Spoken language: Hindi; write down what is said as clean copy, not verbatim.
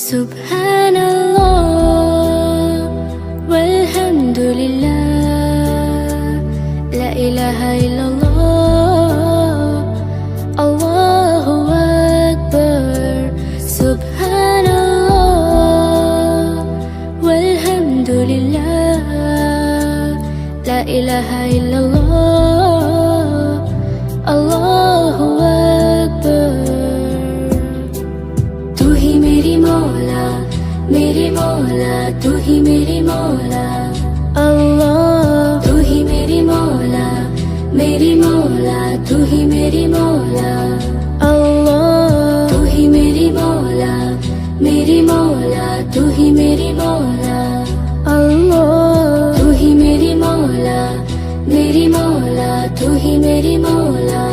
Subhanallah walhamdulillah, la ilaha illallah, Allahu Akbar. Subhanallah walhamdulillah, la ilaha illallah, Allahu Akbar. तू ही मेरी मौला, मेरी मौला, तू ही मेरी मौला अल्लाह। तू ही मेरी मौला, मेरी मौला, तू ही मेरी मौला अल्लाह। तू ही मेरी मौला, मेरी मौला, तू ही मेरी मौला अल्लाह। तू ही मेरी मौला, मेरी मौला, तू ही मेरी मौला।